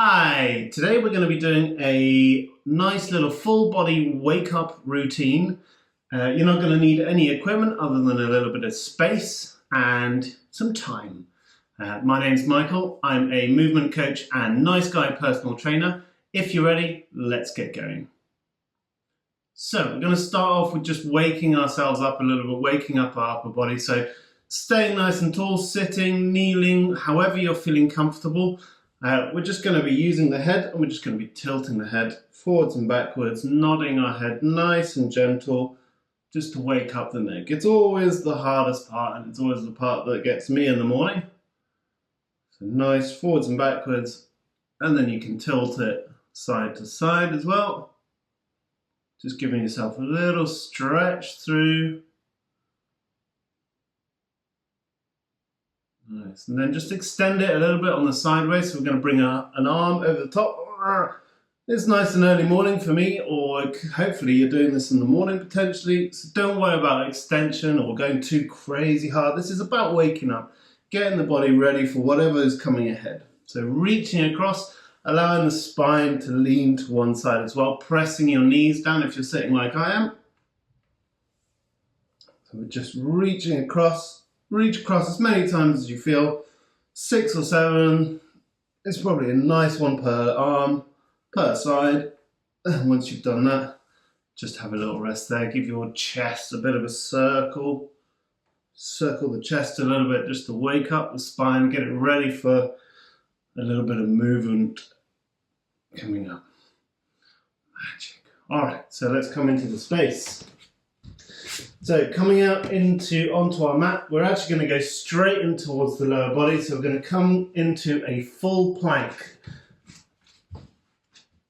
Hi, today we're going to be doing a nice little full body wake up routine. You're not going to need any equipment other than a little bit of space and some time. My name's Michael. I'm a movement coach and nice guy personal trainer. If you're ready, let's get going. So we're going to start off with just waking ourselves up a little bit, waking up our upper body. So staying nice and tall, sitting, kneeling, however you're feeling comfortable. We're just going to be using the head and we're just going to be tilting the head forwards and backwards, nodding our head nice and gentle just to wake up the neck. It's always the hardest part and it's always the part that gets me in the morning. So nice forwards and backwards, and then you can tilt it side to side as well. Just giving yourself a little stretch through. Nice, and then just extend it a little bit on the sideways. So we're going to bring an arm over the top. It's nice and early morning for me, or hopefully you're doing this in the morning potentially. So don't worry about extension or going too crazy hard. This is about waking up, getting the body ready for whatever is coming ahead. So reaching across, allowing the spine to lean to one side as well, pressing your knees down if you're sitting like I am. So we're just reaching across. Reach across as many times as you feel, 6 or 7. It's probably a nice one per arm, per side. And once you've done that, just have a little rest there. Give your chest a bit of a circle. Circle the chest a little bit just to wake up the spine, get it ready for a little bit of movement coming up. Magic. All right, so let's come into the space. So coming out onto our mat, we're actually going to go straight in towards the lower body. So we're going to come into a full plank.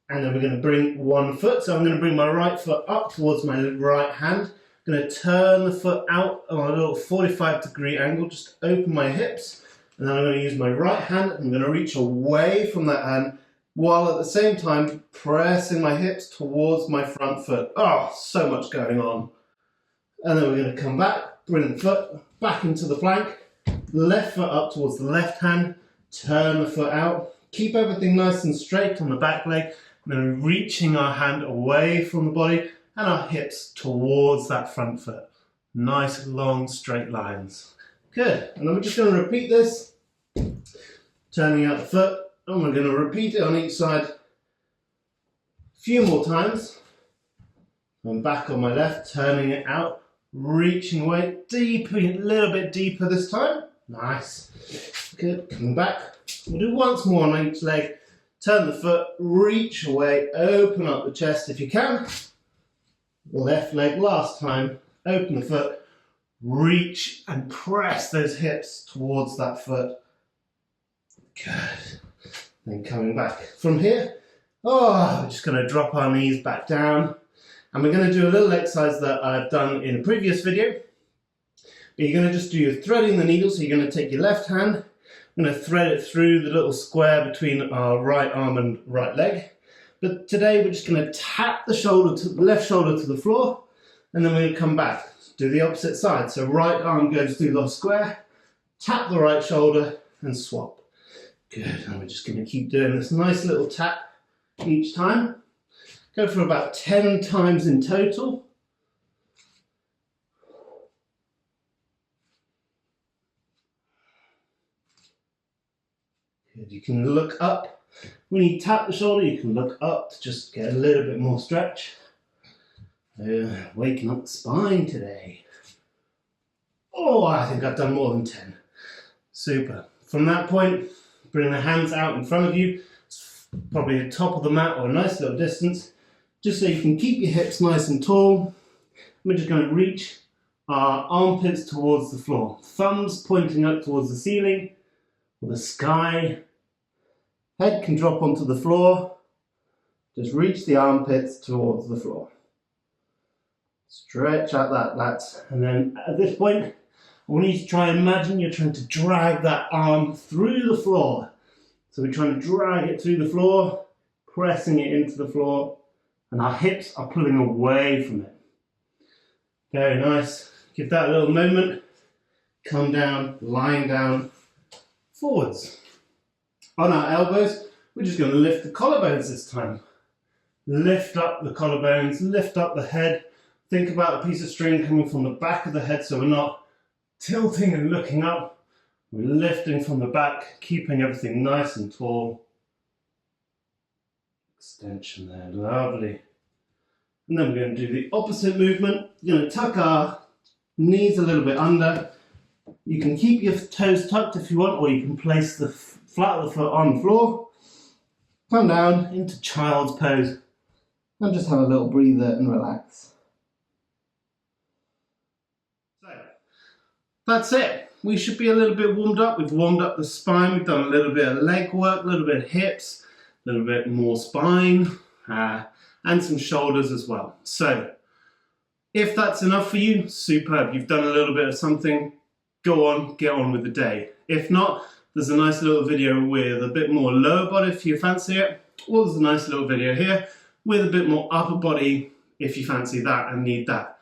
And then we're going to bring one foot. So I'm going to bring my right foot up towards my right hand. I'm going to turn the foot out on a little 45-degree angle, just open my hips. And then I'm going to use my right hand. I'm going to reach away from that hand while at the same time pressing my hips towards my front foot. Oh, so much going on. And then we're going to come back, bring the foot back into the plank, left foot up towards the left hand, turn the foot out, keep everything nice and straight on the back leg, and then reaching our hand away from the body and our hips towards that front foot. Nice long straight lines. Good, and then we're just going to repeat this, turning out the foot, and we're going to repeat it on each side a few more times. And back on my left, turning it out. Reaching away, deeper, a little bit deeper this time. Nice. Good. Coming back. We'll do once more on each leg. Turn the foot, reach away, open up the chest if you can. Left leg last time. Open the foot, reach and press those hips towards that foot. Good. Then coming back from here. We're just going to drop our knees back down. And we're going to do a little exercise that I've done in a previous video. But you're going to just do your threading the needle. So you're going to take your left hand, I'm going to thread it through the little square between our right arm and right leg. But today we're just going to tap the left shoulder to the floor, and then we're going to come back. Do the opposite side. So right arm goes through the square, tap the right shoulder, and swap. Good. And we're just going to keep doing this nice little tap each time. Go for about 10 times in total. Good. You can look up. When you tap the shoulder, you can look up to just get a little bit more stretch. Waking up the spine today. Oh, I think I've done more than 10. Super. From that point, bring the hands out in front of you. It's probably the top of the mat or a nice little distance. Just so you can keep your hips nice and tall. We're just going to reach our armpits towards the floor. Thumbs pointing up towards the ceiling or the sky. Head can drop onto the floor. Just reach the armpits towards the floor. Stretch out that lats. And then at this point, I want you to try and imagine you're trying to drag that arm through the floor. So we're trying to drag it through the floor, pressing it into the floor. And our hips are pulling away from it. Very nice. Give that a little moment. Come down, lying down, forwards. On our elbows, we're just going to lift the collarbones this time. Lift up the collarbones, lift up the head. Think about a piece of string coming from the back of the head so we're not tilting and looking up. We're lifting from the back, keeping everything nice and tall. Extension there, lovely. And then we're going to do the opposite movement. We're going to tuck our knees a little bit under. You can keep your toes tucked if you want, or you can place the flat of the foot on the floor. Come down into child's pose and just have a little breather and relax. So, that's it. We should be a little bit warmed up. We've warmed up the spine. We've done a little bit of leg work, a little bit of hips, a little bit more spine, and some shoulders as well. So, if that's enough for you, superb. You've done a little bit of something. Go on, get on with the day. If not, there's a nice little video with a bit more lower body if you fancy it, or there's a nice little video here with a bit more upper body if you fancy that and need that.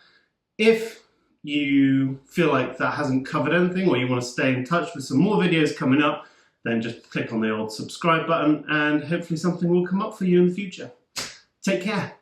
If you feel like that hasn't covered anything, or you want to stay in touch with some more videos coming up, then just click on the old subscribe button and hopefully something will come up for you in the future. Take care.